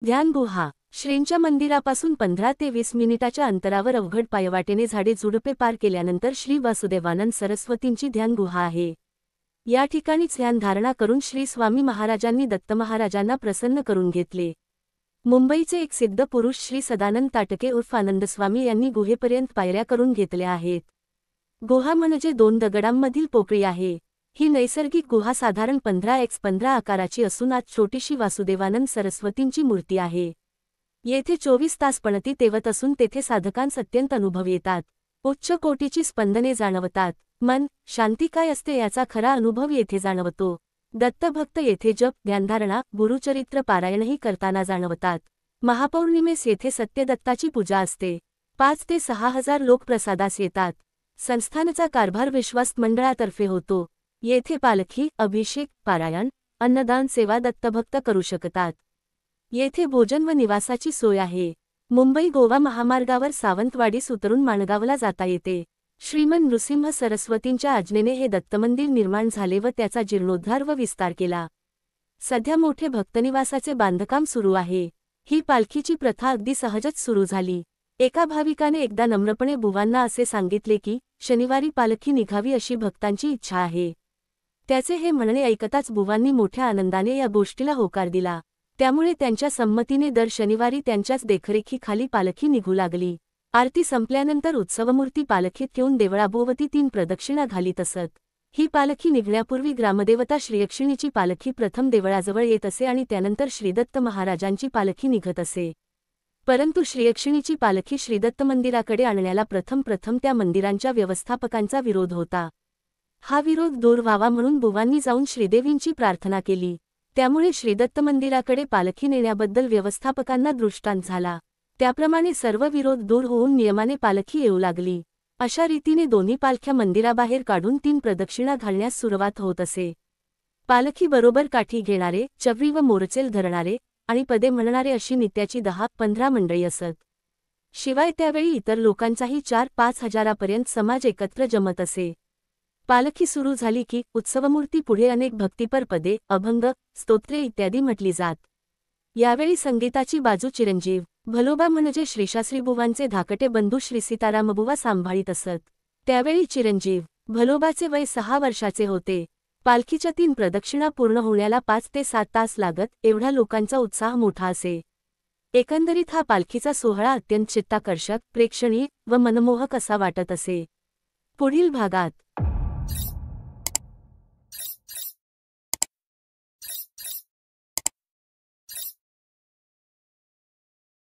ध्यान गुहा श्रींच्या मंदिरापासून 15 ते 20 मिनिटाच्या अंतरावर अवघड पायवाटेने झाडे झुडपे पार केल्यानंतर श्री वासुदेवानंद सरस्वतींची ध्यान गुहा आहे। या ठिकाणीच ध्यान धारणा करून श्री स्वामी महाराजांनी दत्त महाराजांना प्रसन्न करून घेतले। मुंबईचे एक सिद्ध पुरुष श्री सदानंद ताटके उर्फ आनंदस्वामी यांनी गुहेपर्यंत पायऱ्या करून घेतल्या आहेत। गुहा म्हणजे 2 दगडांमधील पोकळी आहे। ही नैसर्गिक गुहा साधारण 15x15 आकाराची असून आत छोटीशी वासुदेवानंद सरस्वतींची मूर्ती आहे। येथे 24 तास पणती तेवत असून तेथे साधकांस अत्यंत अनुभव येतात। उच्च कोटीची स्पंदने जाणवतात। मन शांती काय असते याचा खरा अनुभव येथे जाणवतो। दत्तभक्त येथे जप ध्यानधारणा गुरुचरित्र पारायणही करताना जाणवतात। महापौर्णिमेस येथे सत्यदत्ताची पूजा असते। 5 ते 6 हजार लोक प्रसादास येतात। संस्थानचा कारभार विश्वास्त मंडळातर्फे होतो। येथे पालखी अभिषेक पारायण अन्नदान सेवा दत्तभक्त करू शकतात। येथे भोजन व निवासाची सोय आहे। मुंबई गोवा महामार्गावर सावंतवाडीस उतरून माणगावला जाता येते। श्रीमन नृसिंह सरस्वतींच्या आज्ञेने हे दत्तमंदिर निर्माण झाले व त्याचा जीर्णोद्धार व विस्तार केला। सध्या मोठे भक्तनिवासाचे बांधकाम सुरू आहे। ही पालखीची प्रथा अगदी सहजच सुरू झाली। एका भाविकाने एकदा नम्रपणे बुवांना असे सांगितले की शनिवारी पालखी निघावी अशी भक्तांची इच्छा आहे। त्याचे हे म्हणणे ऐकताच बुवांनी मोठ्या आनंदाने या गोष्टीला होकार दिला। त्यामुळे त्यांच्या संमतीने दर शनिवारी त्यांच्याच देखरेखीखाली पालखी निघू लागली। आरती संपल्यानंतर उत्सवमूर्ती पालखीत घेऊन देवळाभोवती 3 प्रदक्षिणा घालीत असत। ही पालखी निघण्यापूर्वी ग्रामदेवता श्रीयक्षिणीची पालखी प्रथम देवळाजवळ येत असे आणि त्यानंतर श्रीदत्त महाराजांची पालखी निघत असे। परंतु श्रीयक्षिणीची पालखी श्रीदत्त मंदिराकडे आणण्याला प्रथम त्या मंदिरांच्या व्यवस्थापकांचा विरोध होता। हा विरोध दूर व्हावा म्हणून बुवांनी जाऊन श्रीदेवींची प्रार्थना केली। त्यामुळे श्रीदत्त मंदिराकडे पालखी नेण्याबद्दल व्यवस्थापकांना दृष्टांत झाला। त्याप्रमाणे सर्व विरोध दूर होऊन नियमाने पालखी येऊ लागली। अशा रीतीने दोन्ही पालख्या मंदिराबाहेर काढून 3 प्रदक्षिणा घालण्यास सुरुवात होत असे। पालखी बरोबर काठी घेणारे चवरी व मोरचेल धरणारे आणि पदे म्हणणारे अशी नित्याची 10-15 मंडळी असत। शिवाय त्यावेळी इतर लोकांचाही 4-5 हजारापर्यंत समाज एकत्र जमत असे। पालखी सुरू झाली की उत्सवमूर्ती पुढे अनेक भक्तिपर पदे अभंग स्तोत्रे इत्यादी म्हटली जात। यावेळी संगीताची बाजू चिरंजीव भलोबा म्हणजे श्रीशास्त्रीबुवांचे धाकटे बंधू श्री सीतारामबुवा सांभाळीत असत। त्यावेळी चिरंजीव भलोबाचे वय 6 वर्षाचे होते। पालखीच्या 3 प्रदक्षिणा पूर्ण होण्याला 5 ते 7 तास लागत एवढा लोकांचा उत्साह मोठा असे। एकंदरीत हा पालखीचा सोहळा अत्यंत चित्ताकर्षक प्रेक्षणीय व मनमोहक असा वाटत असे। पुढील भागात